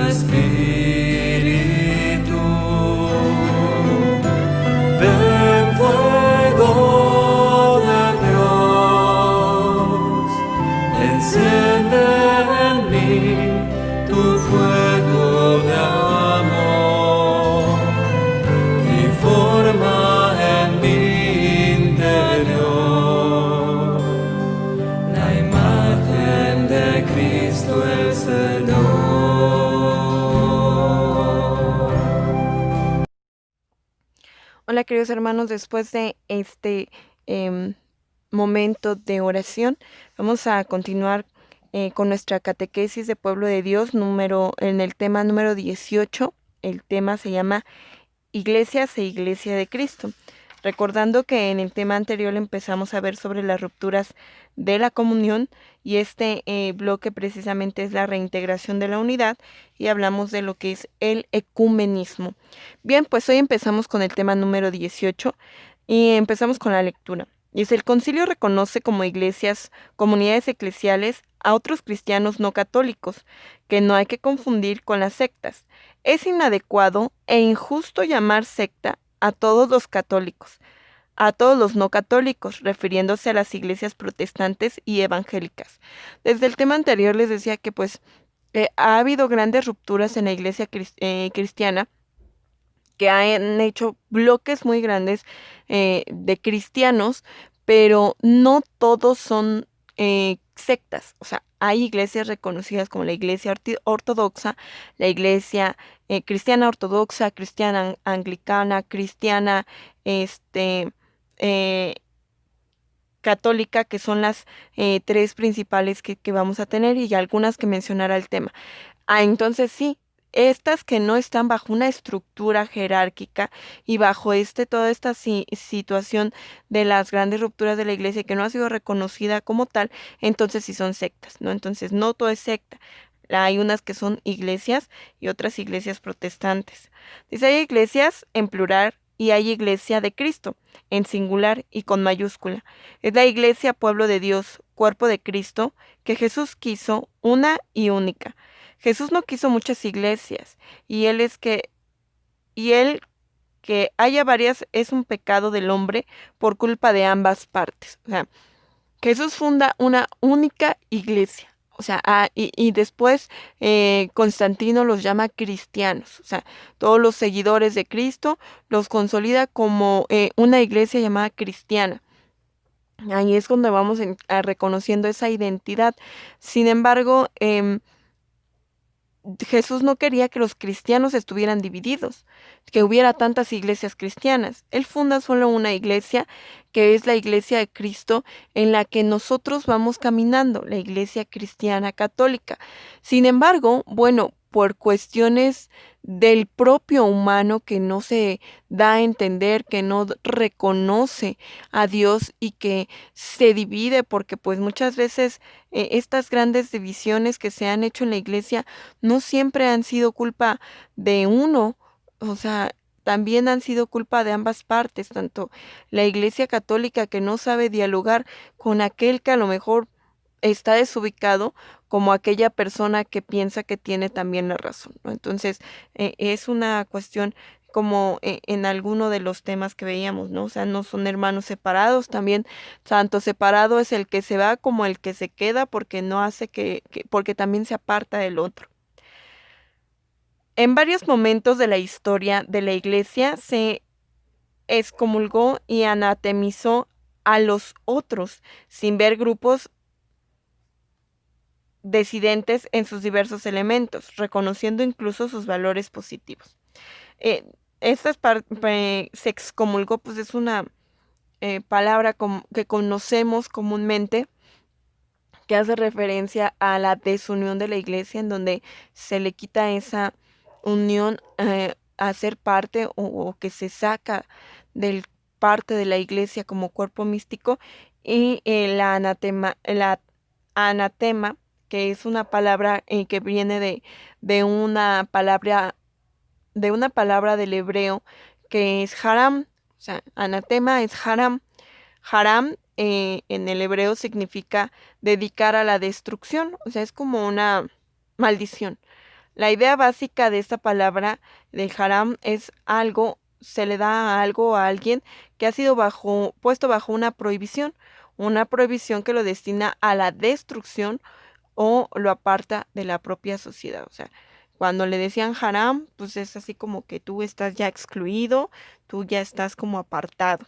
Espíritu. Ven, fuego de Dios, enciende en mí tu fuego de amor y forma en mi interior la imagen de Cristo el Señor. Hola queridos hermanos, después de este momento de oración, vamos a continuar con nuestra catequesis de Pueblo de Dios en el tema número 18. El tema se llama Iglesias e Iglesia de Cristo. Recordando que en el tema anterior empezamos a ver sobre las rupturas de la comunión y este bloque precisamente es la reintegración de la unidad y hablamos de lo que es el ecumenismo. Bien, pues hoy empezamos con el tema número 18 y empezamos con la lectura. Dice, el concilio reconoce como iglesias, comunidades eclesiales a otros cristianos no católicos, que no hay que confundir con las sectas. Es inadecuado e injusto llamar secta a todos los católicos, a todos los no católicos, refiriéndose a las iglesias protestantes y evangélicas. Desde el tema anterior les decía que ha habido grandes rupturas en la iglesia cristiana, que han hecho bloques muy grandes de cristianos, pero no todos son sectas. O sea, hay iglesias reconocidas como la iglesia ortodoxa, la iglesia cristiana ortodoxa, cristiana anglicana, cristiana eh, católica, que son las tres principales que vamos a tener y algunas que mencionará el tema. Entonces sí, estas que no están bajo una estructura jerárquica y bajo toda esta situación de las grandes rupturas de la iglesia que no ha sido reconocida como tal, entonces sí son sectas, ¿no? Entonces no todo es secta. Hay unas que son iglesias y otras iglesias protestantes. Dice, hay iglesias en plural y hay iglesia de Cristo en singular y con mayúscula. Es la iglesia pueblo de Dios, cuerpo de Cristo, que Jesús quiso una y única. Jesús no quiso muchas iglesias, y él que haya varias es un pecado del hombre por culpa de ambas partes. O sea, Jesús funda una única iglesia. O sea, y después Constantino los llama cristianos. O sea, todos los seguidores de Cristo los consolida como una iglesia llamada cristiana. Ahí es donde vamos reconociendo esa identidad. Sin embargo, Jesús no quería que los cristianos estuvieran divididos, que hubiera tantas iglesias cristianas. Él funda solo una iglesia, que es la iglesia de Cristo, en la que nosotros vamos caminando, la iglesia cristiana católica. Sin embargo, bueno, por cuestiones del propio humano que no se da a entender, que no reconoce a Dios y que se divide, porque pues muchas veces estas grandes divisiones que se han hecho en la iglesia no siempre han sido culpa de uno, o sea, también han sido culpa de ambas partes, tanto la Iglesia Católica que no sabe dialogar con aquel que a lo mejor está desubicado, como aquella persona que piensa que tiene también la razón, ¿no? Entonces, es una cuestión como en alguno de los temas que veíamos, ¿no? O sea, no son hermanos separados, también tanto separado es el que se va como el que se queda porque no hace porque también se aparta del otro. En varios momentos de la historia de la Iglesia se excomulgó y anatemizó a los otros, sin ver grupos disidentes en sus diversos elementos, reconociendo incluso sus valores positivos. Eh, se excomulgó, pues es una palabra que conocemos comúnmente, que hace referencia a la desunión de la iglesia, en donde se le quita esa unión a ser parte o que se saca del parte de la iglesia como cuerpo místico, y anatema, que es una palabra que viene de de una palabra del hebreo que es haram. O sea, anatema es haram. Haram en el hebreo significa dedicar a la destrucción, o sea, es como una maldición. La idea básica de esta palabra del haram es algo, se le da algo a alguien que ha sido puesto bajo una prohibición que lo destina a la destrucción o lo aparta de la propia sociedad. O sea, cuando le decían haram, pues es así como que tú estás ya excluido, tú ya estás como apartado.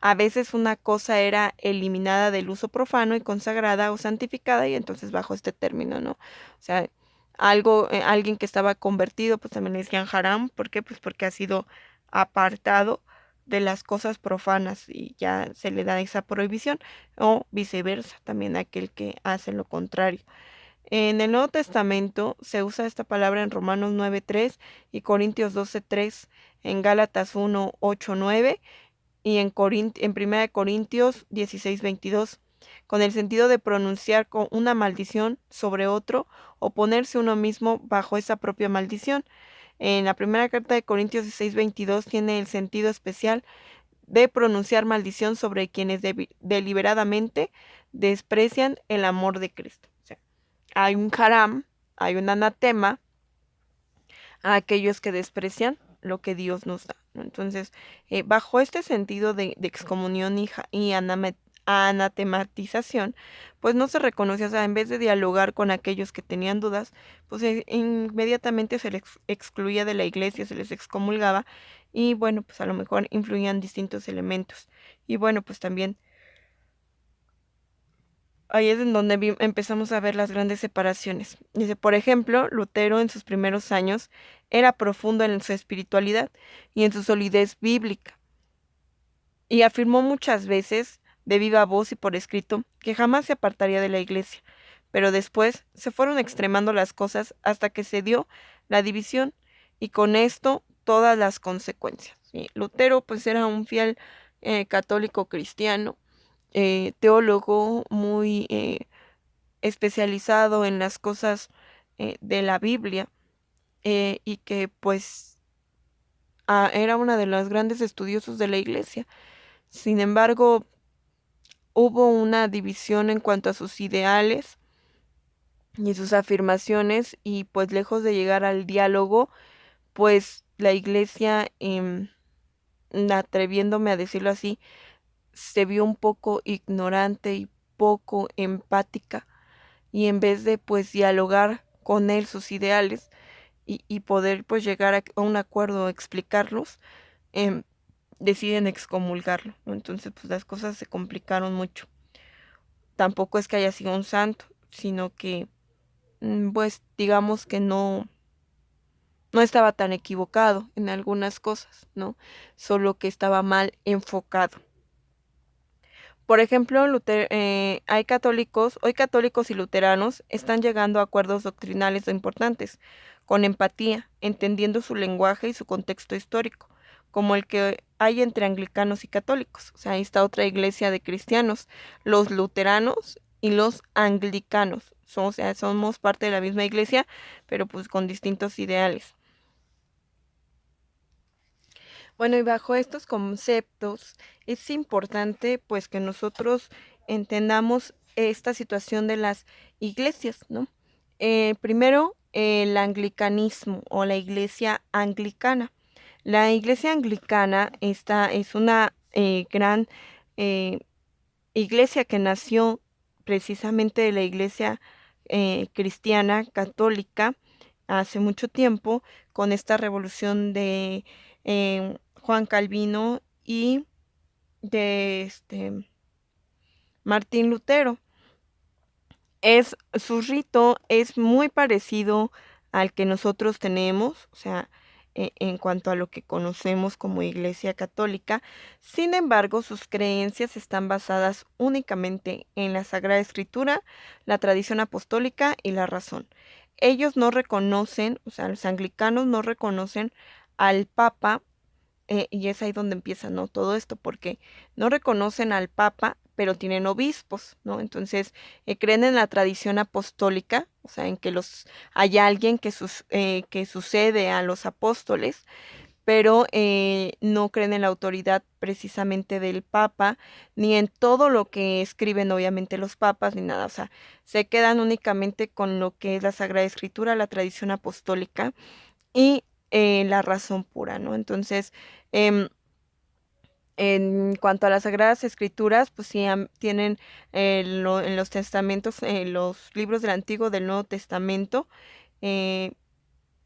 A veces una cosa era eliminada del uso profano y consagrada o santificada, y entonces bajo este término, ¿no? O sea, alguien que estaba convertido, pues también le decían haram. ¿Por qué? Pues porque ha sido apartado de las cosas profanas y ya se le da esa prohibición, o viceversa, también aquel que hace lo contrario. En el Nuevo Testamento se usa esta palabra en Romanos 9:3 y Corintios 12:3, en Gálatas 1:8-9 y en 1 Corintios 16:22, con el sentido de pronunciar con una maldición sobre otro o ponerse uno mismo bajo esa propia maldición. En la primera carta de Corintios 16:22 tiene el sentido especial de pronunciar maldición sobre quienes deliberadamente desprecian el amor de Cristo. O sea, hay un haram, hay un anatema a aquellos que desprecian lo que Dios nos da, ¿no? Entonces, bajo este sentido de excomunión y anatematización, pues no se reconoce, o sea, en vez de dialogar con aquellos que tenían dudas, pues inmediatamente se les excluía de la iglesia, se les excomulgaba, y bueno, pues a lo mejor influían distintos elementos. Y bueno, pues también ahí es en donde empezamos a ver las grandes separaciones. Dice, por ejemplo, Lutero en sus primeros años era profundo en su espiritualidad y en su solidez bíblica, y afirmó muchas veces, de viva voz y por escrito, que jamás se apartaría de la iglesia. Pero después se fueron extremando las cosas hasta que se dio la división, y con esto todas las consecuencias. ¿Sí? Lutero pues era un fiel católico cristiano, teólogo muy especializado en las cosas de la Biblia, y que pues era una de los grandes estudiosos de la iglesia. Sin embargo, hubo una división en cuanto a sus ideales y sus afirmaciones, y pues lejos de llegar al diálogo, pues la iglesia, atreviéndome a decirlo así, se vio un poco ignorante y poco empática, y en vez de pues dialogar con él sus ideales y poder pues llegar a un acuerdo, explicarlos, em, deciden excomulgarlo, ¿no? Entonces pues las cosas se complicaron mucho. Tampoco es que haya sido un santo, sino que pues digamos que no estaba tan equivocado en algunas cosas, ¿no? Solo que estaba mal enfocado. Por ejemplo, hoy católicos y luteranos están llegando a acuerdos doctrinales importantes, con empatía, entendiendo su lenguaje y su contexto histórico, como el que hay entre anglicanos y católicos. O sea, ahí está otra iglesia de cristianos, los luteranos y los anglicanos. O sea, somos parte de la misma iglesia, pero pues con distintos ideales. Bueno, y bajo estos conceptos es importante pues que nosotros entendamos esta situación de las iglesias, ¿no? Primero, el anglicanismo o la iglesia anglicana. La iglesia anglicana esta es una gran eh, iglesia que nació precisamente de la iglesia cristiana católica hace mucho tiempo, con esta revolución de Juan Calvino y de Martín Lutero. Su rito es muy parecido al que nosotros tenemos, o sea, en cuanto a lo que conocemos como Iglesia Católica. Sin embargo, sus creencias están basadas únicamente en la Sagrada Escritura, la tradición apostólica y la razón. Ellos no reconocen, o sea, los anglicanos no reconocen al Papa, y es ahí donde empieza, ¿no? Todo esto, porque no reconocen al Papa, pero tienen obispos, ¿no? Entonces, creen en la tradición apostólica, o sea, en que hay alguien que sucede a los apóstoles, pero no creen en la autoridad precisamente del Papa, ni en todo lo que escriben obviamente los papas, ni nada. O sea, se quedan únicamente con lo que es la Sagrada Escritura, la tradición apostólica y la razón pura, ¿no? Entonces, em, en cuanto a las Sagradas Escrituras, pues sí tienen en los testamentos, los libros del Antiguo del Nuevo Testamento, eh,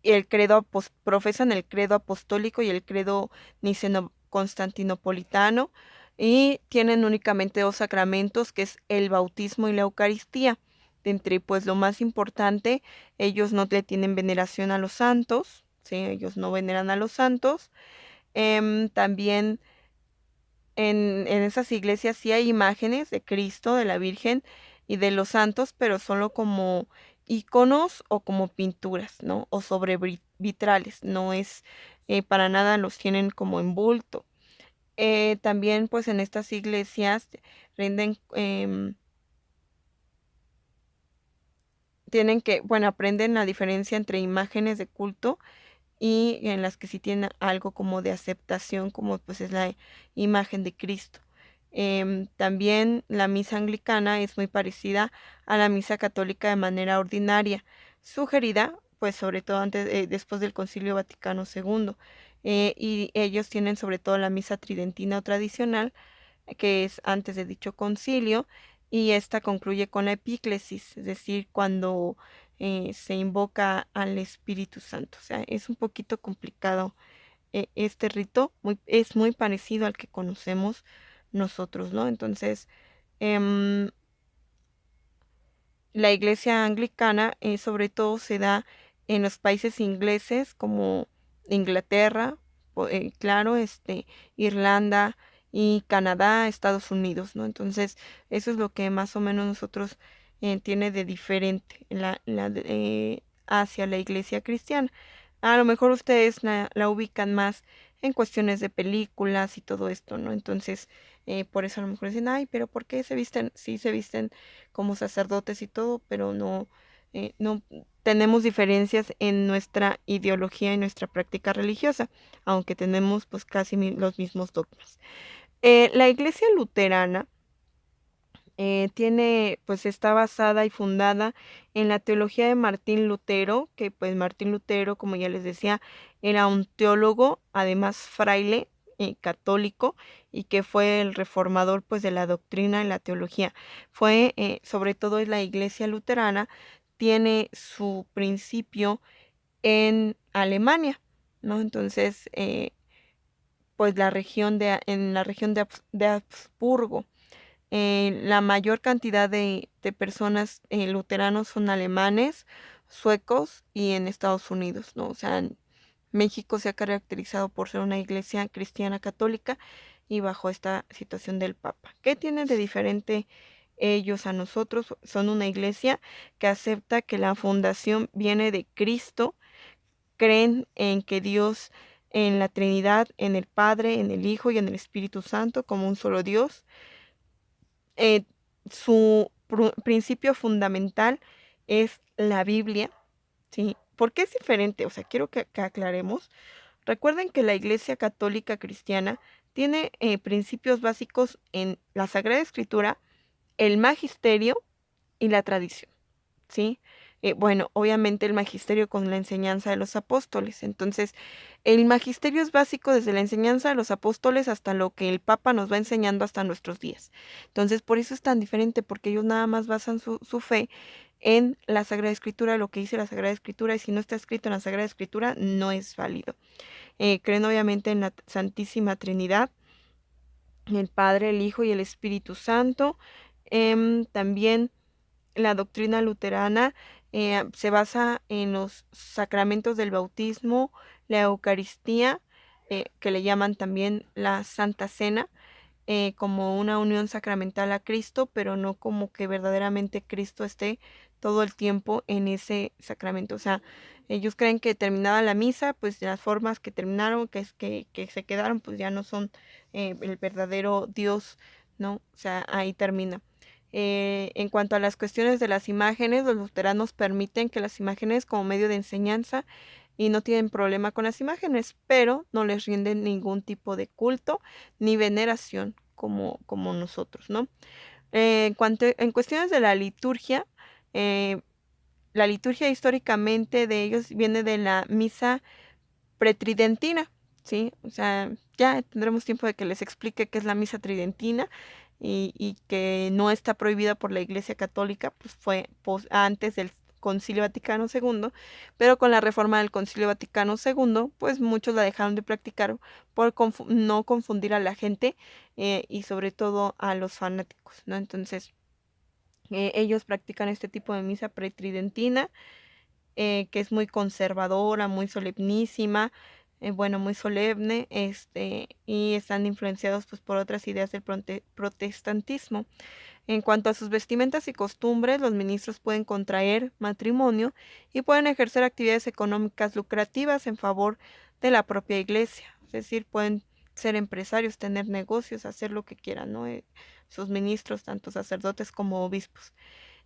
el credo profesan el credo apostólico y el credo niceno-constantinopolitano, y tienen únicamente dos sacramentos, que es el bautismo y la Eucaristía. De entre pues lo más importante, ellos no le tienen veneración a los santos, ¿sí? Ellos no veneran a los santos. También en esas iglesias sí hay imágenes de Cristo, de la Virgen y de los santos, pero solo como iconos o como pinturas, ¿no? O sobre vitrales, no es para nada los tienen como en bulto. También pues en estas iglesias rinden, tienen que, bueno, aprenden la diferencia entre imágenes de culto y en las que sí tienen algo como de aceptación, como pues es la imagen de Cristo. También la misa anglicana es muy parecida a la misa católica de manera ordinaria, sugerida pues sobre todo después del Concilio Vaticano II. Y ellos tienen sobre todo la misa tridentina o tradicional, que es antes de dicho concilio, y esta concluye con la epíclesis, es decir, cuando se invoca al Espíritu Santo. O sea, es un poquito complicado este rito, es muy parecido al que conocemos nosotros, ¿no? Entonces, em, la iglesia anglicana sobre todo se da en los países ingleses como Inglaterra, claro, Irlanda y Canadá, Estados Unidos, ¿no? Entonces, eso es lo que más o menos nosotros tiene de diferente hacia la iglesia cristiana. A lo mejor ustedes la ubican más en cuestiones de películas y todo esto, ¿no? Entonces, por eso a lo mejor dicen, ay, pero ¿por qué se visten? Sí, se visten como sacerdotes y todo, pero no tenemos diferencias en nuestra ideología y nuestra práctica religiosa, aunque tenemos pues casi los mismos dogmas. La iglesia luterana pues está basada y fundada en la teología de Martín Lutero, que pues Martín Lutero, como ya les decía, era un teólogo, además fraile, católico, y que fue el reformador pues de la doctrina y la teología. Fue, sobre todo en la iglesia luterana, tiene su principio en Alemania, ¿no? Entonces, pues en la región de Habsburgo. La mayor cantidad de personas luteranos son alemanes, suecos y en Estados Unidos, ¿no? O sea, México se ha caracterizado por ser una iglesia cristiana católica y bajo esta situación del Papa. ¿Qué tienen de diferente ellos a nosotros? Son una iglesia que acepta que la fundación viene de Cristo, creen en que Dios, en la Trinidad, en el Padre, en el Hijo y en el Espíritu Santo como un solo Dios. eh, su principio fundamental es la Biblia, ¿sí? ¿Por qué es diferente? O sea, quiero que aclaremos. Recuerden que la Iglesia Católica Cristiana tiene principios básicos en la Sagrada Escritura, el magisterio y la tradición, ¿sí? Bueno, obviamente el magisterio con la enseñanza de los apóstoles. Entonces, el magisterio es básico desde la enseñanza de los apóstoles hasta lo que el Papa nos va enseñando hasta nuestros días. Entonces, por eso es tan diferente, porque ellos nada más basan su fe en la Sagrada Escritura, lo que dice la Sagrada Escritura, y si no está escrito en la Sagrada Escritura, no es válido. Creen obviamente en la Santísima Trinidad, el Padre, el Hijo y el Espíritu Santo. También la doctrina luterana se basa en los sacramentos del bautismo, la Eucaristía, que le llaman también la Santa Cena, como una unión sacramental a Cristo, pero no como que verdaderamente Cristo esté todo el tiempo en ese sacramento. O sea, ellos creen que terminada la misa, pues las formas que terminaron, que se quedaron, pues ya no son el verdadero Dios, ¿no? O sea, ahí termina. En cuanto a las cuestiones de las imágenes, los luteranos permiten que las imágenes como medio de enseñanza y no tienen problema con las imágenes, pero no les rinden ningún tipo de culto ni veneración como nosotros, ¿no? En cuestiones de eh, la liturgia históricamente de ellos viene de la misa pretridentina, ¿sí? O sea, ya tendremos tiempo de que les explique qué es la misa tridentina y que no está prohibida por la Iglesia Católica, pues fue antes del Concilio Vaticano II, pero con la reforma del Concilio Vaticano II, pues muchos la dejaron de practicar por no confundir a la gente y sobre todo a los fanáticos, ¿no? Entonces, ellos practican este tipo de misa pretridentina que es muy conservadora, muy solemnísima, bueno, muy solemne, y están influenciados pues por otras ideas del protestantismo. En cuanto a sus vestimentas y costumbres, los ministros pueden contraer matrimonio y pueden ejercer actividades económicas lucrativas en favor de la propia iglesia, es decir, pueden ser empresarios, tener negocios, hacer lo que quieran, ¿no? Sus ministros, tanto sacerdotes como obispos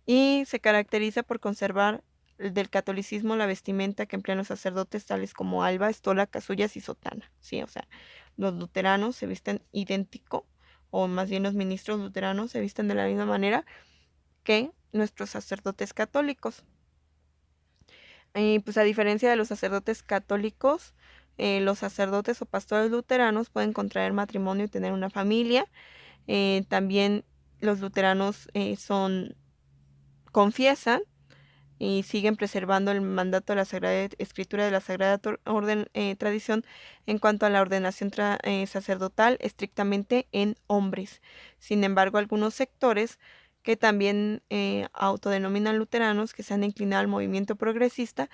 y se caracteriza por conservar del catolicismo la vestimenta que emplean los sacerdotes tales como alba, estola, casullas y sotana. Sí, o sea, los luteranos se visten idéntico, o más bien los ministros luteranos se visten de la misma manera que nuestros sacerdotes católicos. Y pues a diferencia de los sacerdotes católicos, los sacerdotes o pastores luteranos pueden contraer matrimonio y tener una familia. También los luteranos confiesan y siguen preservando el mandato de la Sagrada Escritura de la Sagrada Tradición en cuanto a la ordenación sacerdotal estrictamente en hombres. Sin embargo, algunos sectores que también autodenominan luteranos, que se han inclinado al movimiento progresista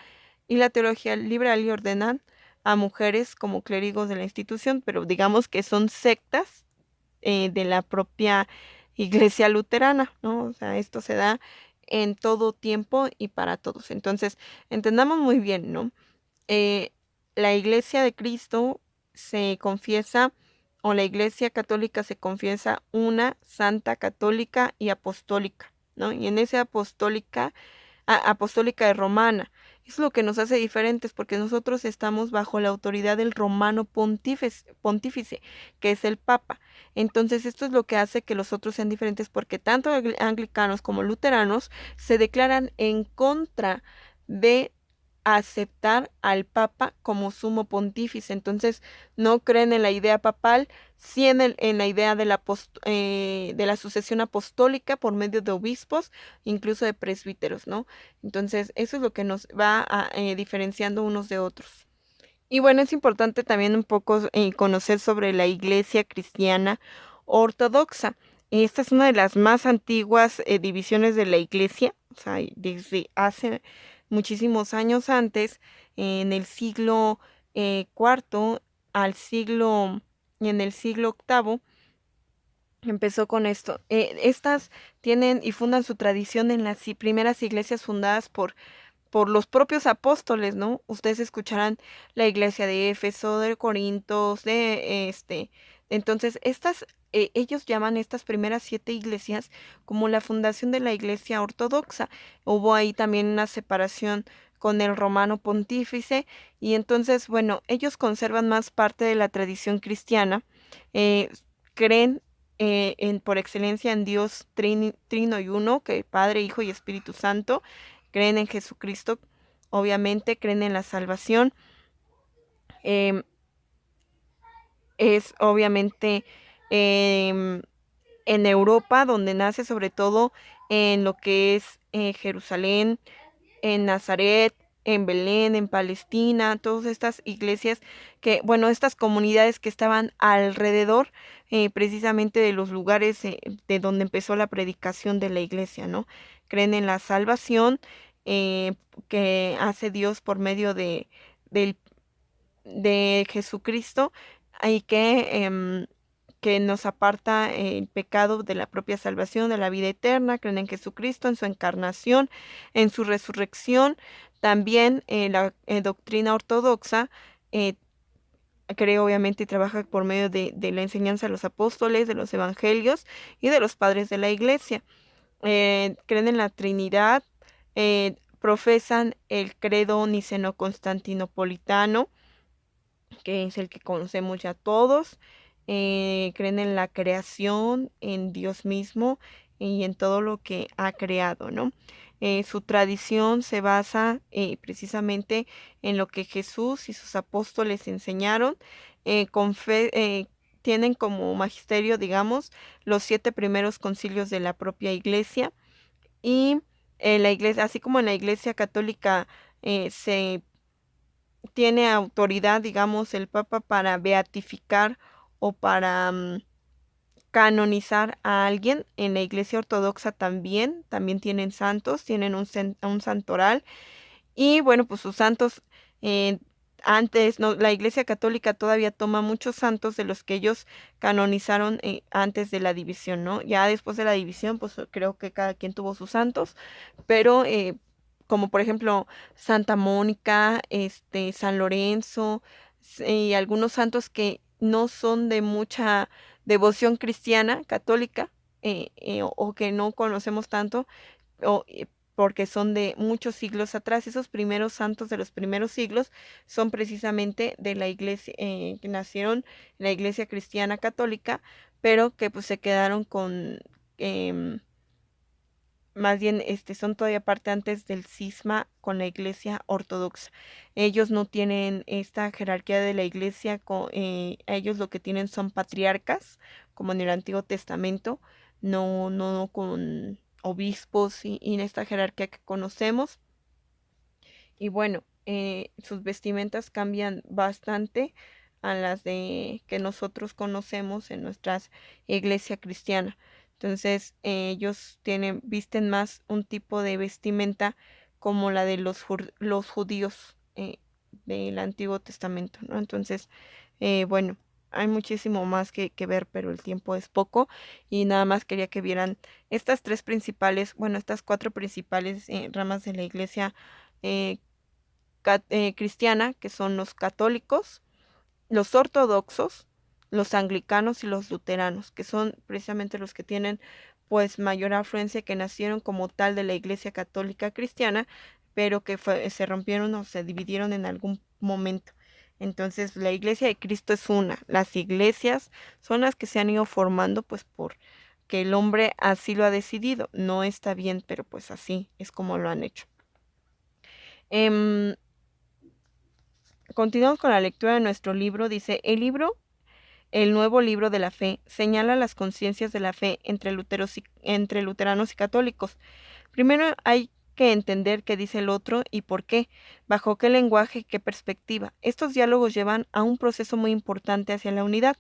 y la teología liberal y ordenan a mujeres como clérigos de la institución, pero digamos que son sectas de la propia iglesia luterana, ¿no? O sea, esto se da en todo tiempo y para todos. Entonces, entendamos muy bien, ¿no? Eh, la iglesia de Cristo se confiesa, o la iglesia católica se confiesa una santa, católica y apostólica, ¿no? Y en esa apostólica y romana. Es lo que nos hace diferentes porque nosotros estamos bajo la autoridad del romano pontífice, que es el Papa. Entonces esto es lo que hace que los otros sean diferentes porque tanto anglicanos como luteranos se declaran en contra de aceptar al Papa como sumo pontífice. Entonces no creen en la idea papal, sí en la idea de la sucesión apostólica por medio de obispos, incluso de presbíteros, ¿no? Entonces eso es lo que nos va diferenciando unos de otros. Y bueno, es importante también un poco conocer sobre la iglesia cristiana ortodoxa. Esta es una de las más antiguas divisiones de la iglesia, o sea, desde hace muchísimos años antes, en el siglo cuarto al siglo, y en el siglo octavo, empezó con esto. Estas tienen y fundan su tradición en las primeras iglesias fundadas por los propios apóstoles, ¿no? Ustedes escucharán la iglesia de Éfeso, de Corintios, entonces ellos llaman estas primeras 7 iglesias como la fundación de la iglesia ortodoxa. Hubo ahí también una separación con el romano pontífice y entonces, bueno, ellos conservan más parte de la tradición cristiana, creen por excelencia en Dios trino y uno, que Padre, Hijo y Espíritu Santo, creen en Jesucristo, obviamente creen en la salvación. em, es obviamente em, en Europa donde nace sobre todo en lo que es Jerusalén, en Nazaret, en Belén, en Palestina, todas estas iglesias bueno, estas comunidades que estaban alrededor precisamente de los lugares de donde empezó la predicación de la iglesia, ¿no? Creen en la salvación eh, que hace Dios por medio del- de Jesucristo y que nos aparta el pecado de la propia salvación, de la vida eterna. Creen en Jesucristo, en su encarnación, en su resurrección. También la doctrina ortodoxa eh, cree obviamente y trabaja por medio de la enseñanza de los apóstoles, de los evangelios y de los padres de la iglesia. Creen en la Trinidad, profesan el credo niceno-constantinopolitano, que es el que conocemos ya todos. Creen en la creación, en Dios mismo y en todo lo que ha creado, ¿no? Su tradición se basa precisamente en lo que Jesús y sus apóstoles enseñaron. Tienen como magisterio, digamos, los 7 primeros concilios de la propia iglesia. Y la iglesia, así como en la iglesia católica se tiene autoridad, digamos, el Papa para beatificar o para canonizar a alguien. En la Iglesia Ortodoxa también tienen santos, tienen un santoral. Y bueno, pues sus santos, eh, antes, no, la Iglesia Católica todavía toma muchos santos de los que ellos canonizaron antes de la división, ¿no? Ya después de la división, pues creo que cada quien tuvo sus santos, pero como por ejemplo Santa Mónica, San Lorenzo, y algunos santos que no son de mucha devoción cristiana, católica, o que no conocemos tanto, o, porque son de muchos siglos atrás. Esos primeros santos de los primeros siglos son precisamente de la iglesia, que nacieron en la iglesia cristiana católica, pero que pues se quedaron con, em, más bien, son todavía parte antes del cisma con la iglesia ortodoxa. Ellos no tienen esta jerarquía de la iglesia, ellos lo que tienen son patriarcas, como en el Antiguo Testamento, no con obispos y en esta jerarquía que conocemos. Y bueno, sus vestimentas cambian bastante a las de que nosotros conocemos en nuestra iglesia cristiana. Entonces, visten más un tipo de vestimenta como la de los judíos del Antiguo Testamento, ¿no? Entonces, bueno, hay muchísimo más que ver, pero el tiempo es poco y nada más quería que vieran estas estas 4 principales ramas de la iglesia eh, cristiana, que son los católicos, los ortodoxos, los anglicanos y los luteranos, que son precisamente los que tienen pues mayor afluencia, que nacieron como tal de la Iglesia Católica Cristiana, pero que se rompieron o se dividieron en algún momento. Entonces, la Iglesia de Cristo es una. Las iglesias son las que se han ido formando pues por que el hombre así lo ha decidido. No está bien, pero pues así es como lo han hecho. Continuamos con la lectura de nuestro libro. Dice, el nuevo libro de la fe, señala las conciencias de la fe entre luteranos y católicos. Primero hay que entender qué dice el otro y por qué, bajo qué lenguaje y qué perspectiva. Estos diálogos llevan a un proceso muy importante hacia la unidad.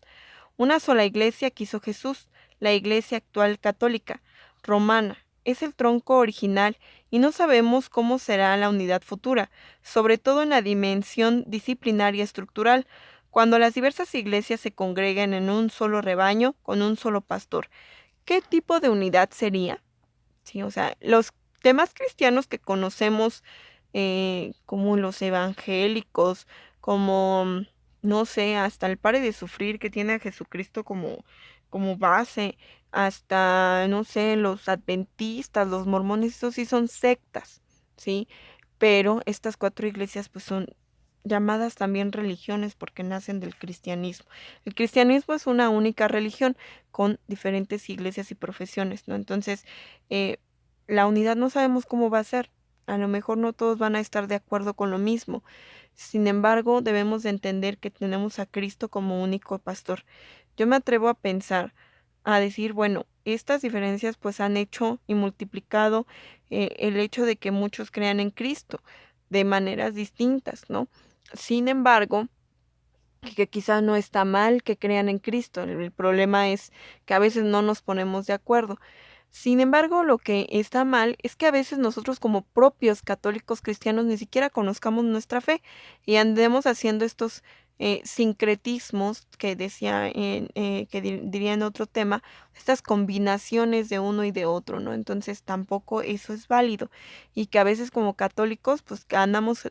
Una sola iglesia quiso Jesús, la iglesia actual católica, romana. Es el tronco original y no sabemos cómo será la unidad futura, sobre todo en la dimensión disciplinaria estructural, cuando las diversas iglesias se congreguen en un solo rebaño con un solo pastor. ¿Qué tipo de unidad sería? Sí, o sea, los temas cristianos que conocemos, como los evangélicos, como, no sé, hasta el Pare de Sufrir, que tiene a Jesucristo como base, hasta, no sé, los adventistas, los mormones, esos sí son sectas, ¿sí? Pero estas 4 iglesias pues son llamadas también religiones porque nacen del cristianismo. El cristianismo es una única religión con diferentes iglesias y profesiones, ¿no? Entonces, eh, la unidad no sabemos cómo va a ser. A lo mejor no todos van a estar de acuerdo con lo mismo. Sin embargo, debemos de entender que tenemos a Cristo como único pastor. Yo me atrevo a pensar, a decir, bueno, estas diferencias pues han hecho y multiplicado el hecho de que muchos crean en Cristo de maneras distintas, ¿no? Sin embargo, que quizás no está mal que crean en Cristo. El problema es que a veces no nos ponemos de acuerdo. Sin embargo, lo que está mal es que a veces nosotros como propios católicos cristianos ni siquiera conozcamos nuestra fe y andemos haciendo estos sincretismos que decía diría en otro tema, estas combinaciones de uno y de otro, ¿no? Entonces tampoco eso es válido y que a veces como católicos pues que andamos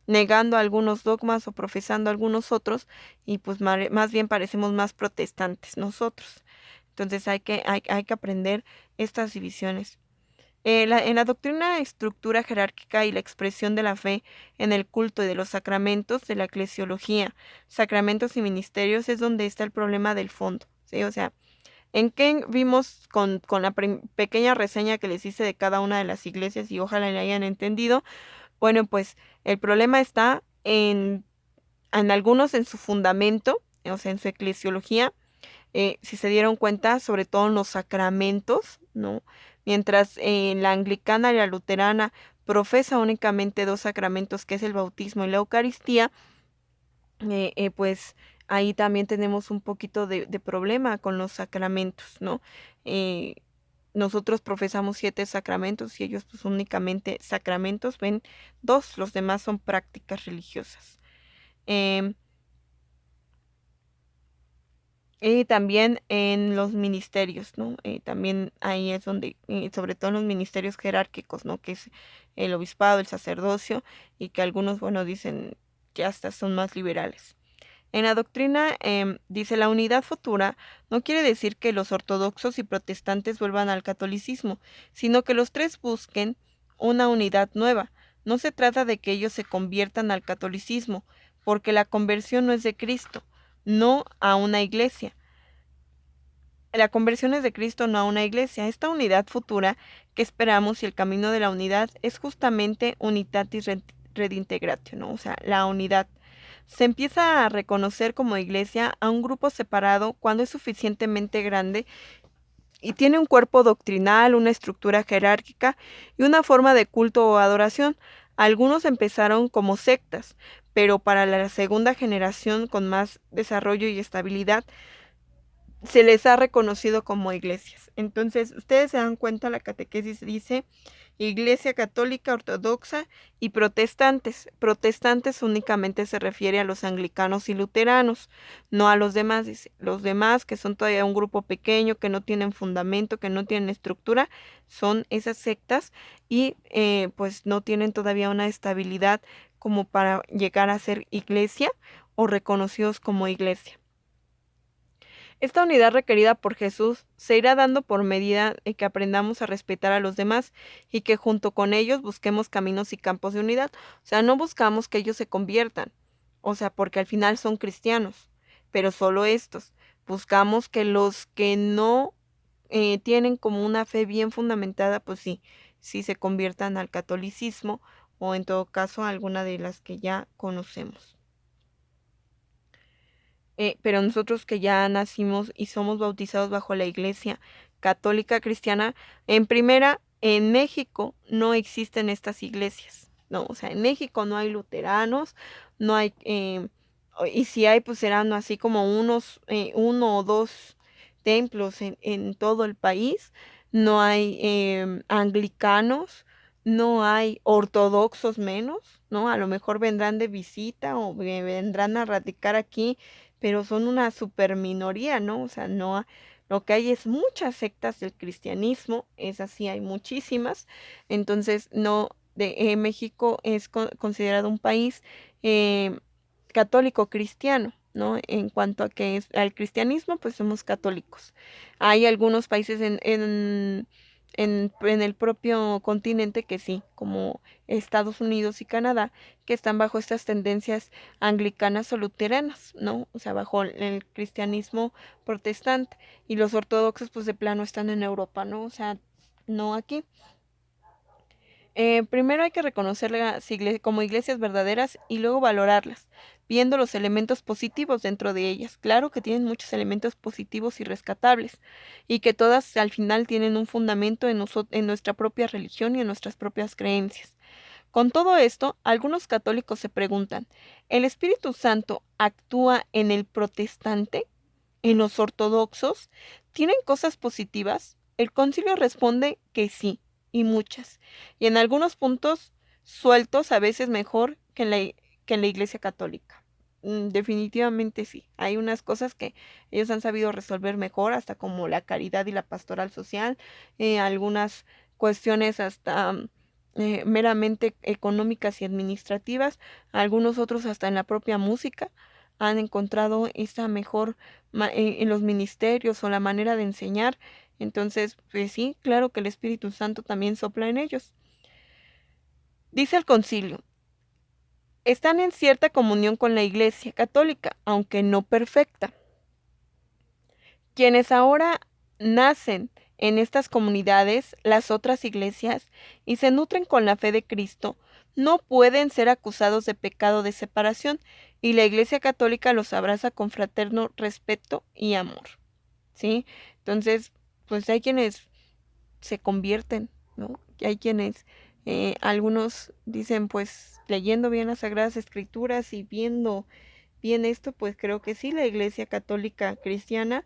negando algunos dogmas o profesando algunos otros y pues más bien parecemos más protestantes nosotros. Entonces hay que aprender estas divisiones. En la doctrina, estructura jerárquica y la expresión de la fe en el culto y de los sacramentos de la eclesiología, sacramentos y ministerios es donde está el problema del fondo, ¿sí? O sea, ¿en qué vimos con la pequeña reseña que les hice de cada una de las iglesias y ojalá le hayan entendido? Bueno, pues el problema está en algunos en su fundamento, o sea, en su eclesiología, si se dieron cuenta, sobre todo en los sacramentos, ¿no? Mientras la anglicana y la luterana profesa únicamente dos sacramentos, que es el bautismo y la Eucaristía, pues ahí también tenemos un poquito de problema con los sacramentos, ¿no? Eh, nosotros profesamos 7 sacramentos y ellos pues únicamente sacramentos ven 2, los demás son prácticas religiosas. Em, Y también en los ministerios, ¿no? También ahí es donde, sobre todo en los ministerios jerárquicos, ¿no? Que es el obispado, el sacerdocio, y que algunos, bueno, dicen que hasta son más liberales. En la doctrina dice la unidad futura no quiere decir que los ortodoxos y protestantes vuelvan al catolicismo, sino que los tres busquen una unidad nueva. No se trata de que ellos se conviertan al catolicismo, porque la conversión no es de Cristo, no a una iglesia. La conversión es de Cristo, no a una iglesia. Esta unidad futura que esperamos y el camino de la unidad es justamente unitatis redintegratio, ¿no? O sea, la unidad. Se empieza a reconocer como iglesia a un grupo separado cuando es suficientemente grande y tiene un cuerpo doctrinal, una estructura jerárquica y una forma de culto o adoración. Algunos empezaron como sectas, pero para la segunda generación con más desarrollo y estabilidad se les ha reconocido como iglesias. Entonces, ustedes se dan cuenta, la catequesis dice Iglesia Católica, Ortodoxa y protestantes. Protestantes únicamente se refiere a los anglicanos y luteranos, no a los demás, dice. Los demás, que son todavía un grupo pequeño, que no tienen fundamento, que no tienen estructura, son esas sectas y pues no tienen todavía una estabilidad como para llegar a ser iglesia o reconocidos como iglesia. Esta unidad requerida por Jesús se irá dando por medida en que aprendamos a respetar a los demás y que junto con ellos busquemos caminos y campos de unidad. O sea, no buscamos que ellos se conviertan, o sea, porque al final son cristianos, pero solo estos. Buscamos que los que no tienen como una fe bien fundamentada, pues sí, sí se conviertan al catolicismo o en todo caso a alguna de las que ya conocemos. Pero nosotros que ya nacimos y somos bautizados bajo la Iglesia Católica Cristiana, en primera, en México no existen estas iglesias, ¿no? O sea, en México no hay luteranos, no hay, y si hay, pues serán así como uno o dos templos en todo el país, no hay anglicanos, no hay ortodoxos menos, ¿no? A lo mejor vendrán de visita o vendrán a radicar aquí pero son una super minoría, ¿no? O sea, no, lo que hay es muchas sectas del cristianismo, es así, hay muchísimas, entonces no, México es considerado un país eh, católico cristiano, ¿no? En cuanto a que es al cristianismo, pues somos católicos. Hay algunos países en el propio continente que sí, como Estados Unidos y Canadá, que están bajo estas tendencias anglicanas o luteranas, ¿no? O sea, bajo el cristianismo protestante. Y los ortodoxos, pues de plano están en Europa, ¿no? O sea, no aquí. Primero hay que reconocerlas como iglesias verdaderas y luego valorarlas, viendo los elementos positivos dentro de ellas. Claro que tienen muchos elementos positivos y rescatables, y que todas al final tienen un fundamento en nuestra propia religión y en nuestras propias creencias. Con todo esto, algunos católicos se preguntan, ¿el Espíritu Santo actúa en el protestante? ¿En los ortodoxos? ¿Tienen cosas positivas? El concilio responde que sí, y muchas, y en algunos puntos sueltos a veces mejor que en la Iglesia Católica. Definitivamente sí, hay unas cosas que ellos han sabido resolver mejor, hasta como la caridad y la pastoral social, algunas cuestiones hasta meramente económicas y administrativas, algunos otros hasta en la propia música han encontrado esa mejor en los ministerios o la manera de enseñar, Entonces, pues sí, claro que el Espíritu Santo también sopla en ellos. Dice el concilio, están en cierta comunión con la Iglesia católica, aunque no perfecta. Quienes ahora nacen en estas comunidades, las otras iglesias, y se nutren con la fe de Cristo, no pueden ser acusados de pecado de separación, y la Iglesia católica los abraza con fraterno respeto y amor. ¿Sí? Entonces, pues hay quienes se convierten, ¿no? Y hay quienes, algunos dicen, pues leyendo bien las Sagradas Escrituras y viendo bien esto, pues creo que sí, la Iglesia Católica Cristiana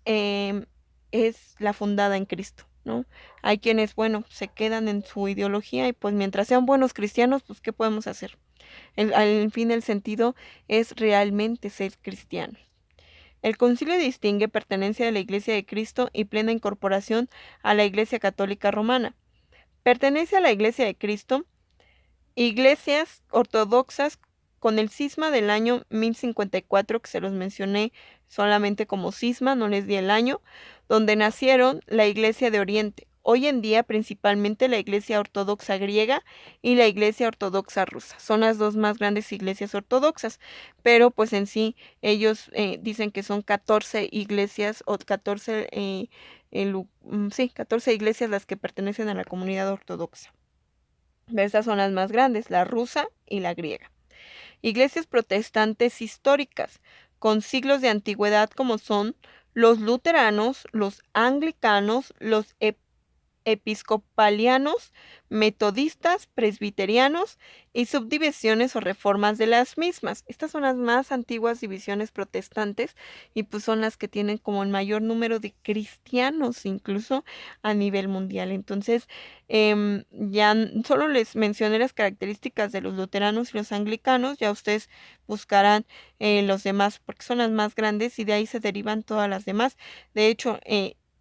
em, es la fundada en Cristo, ¿no? Hay quienes, bueno, se quedan en su ideología y pues mientras sean buenos cristianos, pues ¿qué podemos hacer? Al fin el sentido es realmente ser cristiano. El concilio distingue pertenencia a la Iglesia de Cristo y plena incorporación a la Iglesia Católica Romana. Pertenece a la Iglesia de Cristo, iglesias ortodoxas con el cisma del año 1054, que se los mencioné solamente como cisma, no les di el año, donde nacieron la Iglesia de Oriente. Hoy en día principalmente la Iglesia Ortodoxa griega y la Iglesia Ortodoxa rusa. Son las dos más grandes iglesias ortodoxas, pero pues en sí ellos dicen que son 14 iglesias o 14, sí, 14 iglesias las que pertenecen a la comunidad ortodoxa. Estas son las más grandes, la rusa y la griega. Iglesias protestantes históricas, con siglos de antigüedad como son los luteranos, los anglicanos, los episcopalianos, metodistas, presbiterianos y subdivisiones o reformas de las mismas. Estas son las más antiguas divisiones protestantes y pues son las que tienen como el mayor número de cristianos incluso a nivel mundial. Entonces, ya solo les mencioné las características de los luteranos y los anglicanos, ya ustedes buscarán los demás porque son las más grandes y de ahí se derivan todas las demás. De hecho,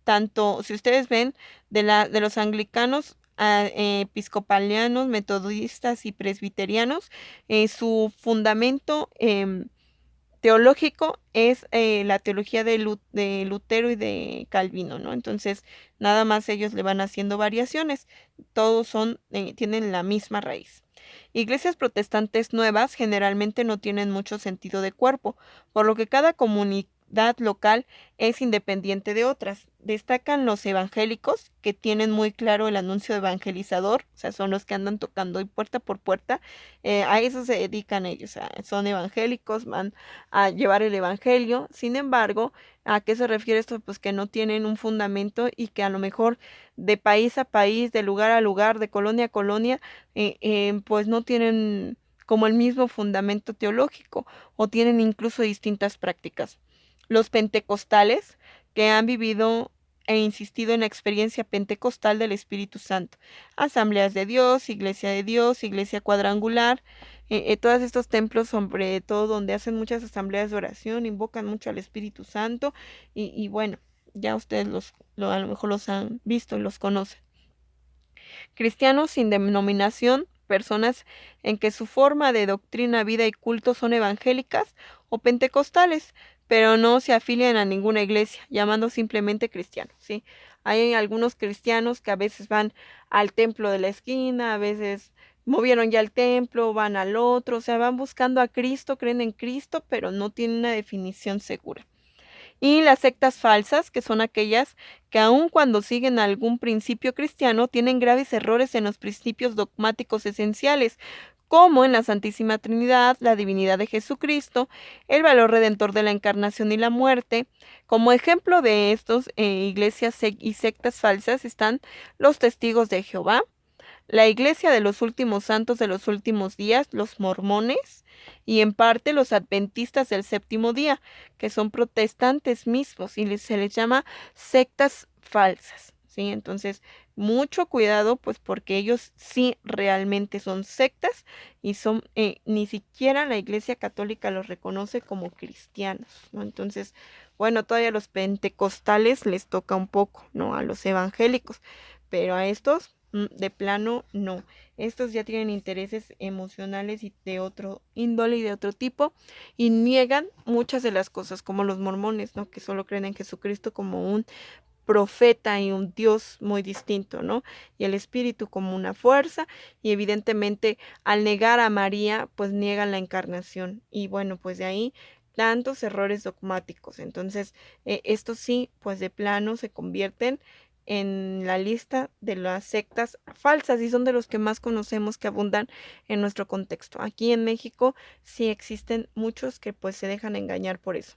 tanto si ustedes ven de los anglicanos, episcopalianos, metodistas y presbiterianos, su fundamento teológico es la teología de Lutero y de Calvino, ¿no? Entonces, nada más ellos le van haciendo variaciones, todos tienen la misma raíz. Iglesias protestantes nuevas generalmente no tienen mucho sentido de cuerpo, por lo que cada comunidad local es independiente de otras. Destacan los evangélicos, que tienen muy claro el anuncio evangelizador, o sea, son los que andan tocando y puerta por puerta, a eso se dedican ellos, son evangélicos, van a llevar el evangelio. Sin embargo, ¿a qué se refiere esto? Pues que no tienen un fundamento y que a lo mejor de país a país, de lugar a lugar, de colonia a colonia, pues no tienen como el mismo fundamento teológico o tienen incluso distintas prácticas. Los pentecostales, que han vivido e insistido en la experiencia pentecostal del Espíritu Santo. Asambleas de Dios, Iglesia Cuadrangular, todos estos templos, sobre todo donde hacen muchas asambleas de oración, invocan mucho al Espíritu Santo y bueno, ya ustedes a lo mejor los han visto y los conocen. Cristianos sin denominación, personas en que su forma de doctrina, vida y culto son evangélicas o pentecostales, pero no se afilian a ninguna iglesia, llamando simplemente cristianos, ¿sí? Hay algunos cristianos que a veces van al templo de la esquina, a veces movieron ya el templo, van al otro, o sea, van buscando a Cristo, creen en Cristo, pero no tienen una definición segura. Y las sectas falsas, que son aquellas que aun cuando siguen algún principio cristiano, tienen graves errores en los principios dogmáticos esenciales, como en la Santísima Trinidad, la divinidad de Jesucristo, el valor redentor de la encarnación y la muerte. Como ejemplo de estos iglesias y sectas falsas están los testigos de Jehová, la Iglesia de los Últimos Santos de los Últimos Días, los mormones, y en parte los adventistas del séptimo día, que son protestantes mismos y se les llama sectas falsas, ¿sí? Entonces, mucho cuidado, pues porque ellos sí realmente son sectas y son, ni siquiera la Iglesia Católica los reconoce como cristianos, ¿no? Entonces, bueno, todavía a los pentecostales les toca un poco, ¿no? A los evangélicos, pero a estos de plano no. Estos ya tienen intereses emocionales y de otro índole y de otro tipo y niegan muchas de las cosas, como los mormones, ¿no? Que solo creen en Jesucristo como un profeta y un Dios muy distinto, ¿no? Y el Espíritu como una fuerza, y evidentemente al negar a María, pues niegan la encarnación. Y bueno, pues de ahí tantos errores dogmáticos. Entonces, estos sí, pues de plano se convierten en la lista de las sectas falsas y son de los que más conocemos que abundan en nuestro contexto. Aquí en México sí existen muchos que pues se dejan engañar por eso.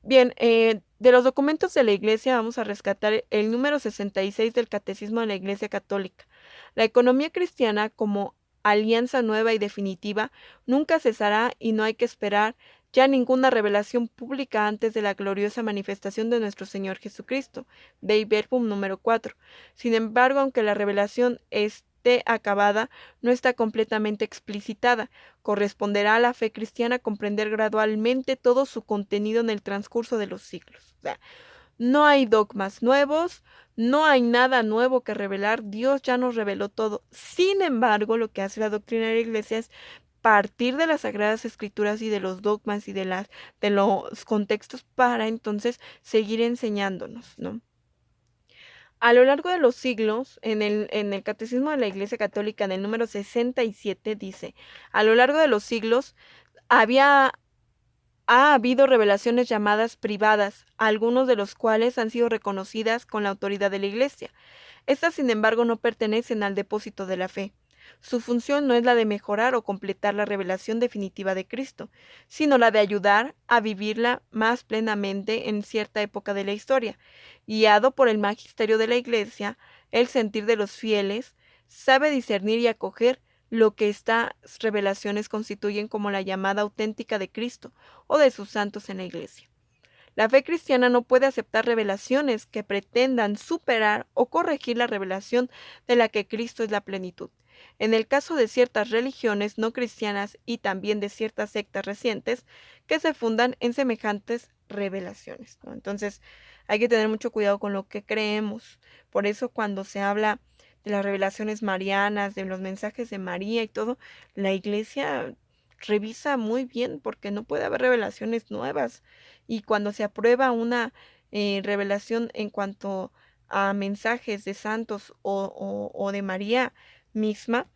Bien, de los documentos de la Iglesia vamos a rescatar el número 66 del Catecismo de la Iglesia Católica. La economía cristiana como alianza nueva y definitiva nunca cesará y no hay que esperar ya ninguna revelación pública antes de la gloriosa manifestación de nuestro Señor Jesucristo. Dei Verbum número 4. Sin embargo, aunque la revelación esté acabada, no está completamente explicitada. Corresponderá a la fe cristiana comprender gradualmente todo su contenido en el transcurso de los siglos. O sea, no hay dogmas nuevos, no hay nada nuevo que revelar, Dios ya nos reveló todo. Sin embargo, lo que hace la doctrina de la Iglesia es partir de las Sagradas Escrituras y de los dogmas y de los contextos para entonces seguir enseñándonos, ¿no? A lo largo de los siglos, en el Catecismo de la Iglesia Católica, en el número 67, dice, a lo largo de los siglos había ha habido revelaciones llamadas privadas, algunos de los cuales han sido reconocidas con la autoridad de la Iglesia. Estas, sin embargo, no pertenecen al depósito de la fe. Su función no es la de mejorar o completar la revelación definitiva de Cristo, sino la de ayudar a vivirla más plenamente en cierta época de la historia. Guiado por el magisterio de la Iglesia, el sentir de los fieles sabe discernir y acoger lo que estas revelaciones constituyen como la llamada auténtica de Cristo o de sus santos en la Iglesia. La fe cristiana no puede aceptar revelaciones que pretendan superar o corregir la revelación de la que Cristo es la plenitud. En el caso de ciertas religiones no cristianas y también de ciertas sectas recientes que se fundan en semejantes revelaciones, ¿no? Entonces, hay que tener mucho cuidado con lo que creemos. Por eso, cuando se habla de las revelaciones marianas, de los mensajes de María y todo, la Iglesia revisa muy bien porque no puede haber revelaciones nuevas. Y cuando se aprueba una revelación en cuanto a mensajes de santos o de María misma,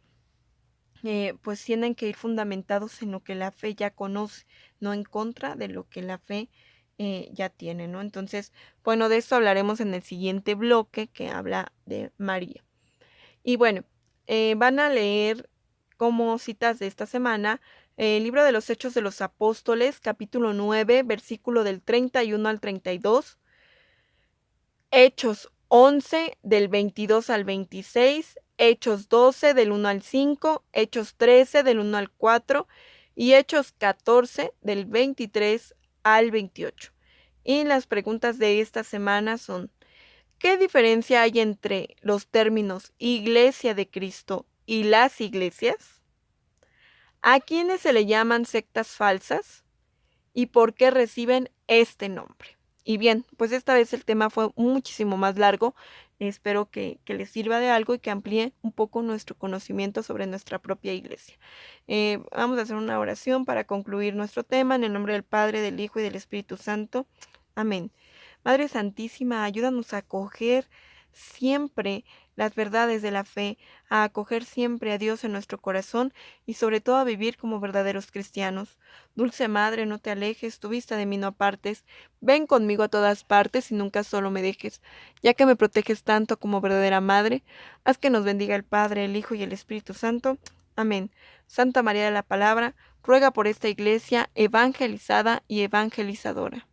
pues tienen que ir fundamentados en lo que la fe ya conoce, no en contra de lo que la fe ya tiene, ¿no? Entonces, bueno, de eso hablaremos en el siguiente bloque que habla de María. Y bueno, van a leer como citas de esta semana el libro de los Hechos de los Apóstoles, capítulo 9, versículo del 31 al 32, Hechos 11 del 22 al 26, Hechos 12 del 1 al 5, Hechos 13 del 1 al 4 y Hechos 14 del 23 al 28. Y las preguntas de esta semana son: ¿qué diferencia hay entre los términos Iglesia de Cristo y las iglesias? ¿A quiénes se le llaman sectas falsas? ¿Y por qué reciben este nombre? Y bien, pues esta vez el tema fue muchísimo más largo. Espero que les sirva de algo y que amplíe un poco nuestro conocimiento sobre nuestra propia iglesia. Vamos a hacer una oración para concluir nuestro tema en el nombre del Padre, del Hijo y del Espíritu Santo. Amén. Madre Santísima, ayúdanos a acoger siempre las verdades de la fe, a acoger siempre a Dios en nuestro corazón y sobre todo a vivir como verdaderos cristianos. Dulce Madre, no te alejes, tu vista de mí no apartes, ven conmigo a todas partes y nunca solo me dejes, ya que me proteges tanto como verdadera Madre, haz que nos bendiga el Padre, el Hijo y el Espíritu Santo. Amén. Santa María de la Palabra, ruega por esta iglesia evangelizada y evangelizadora.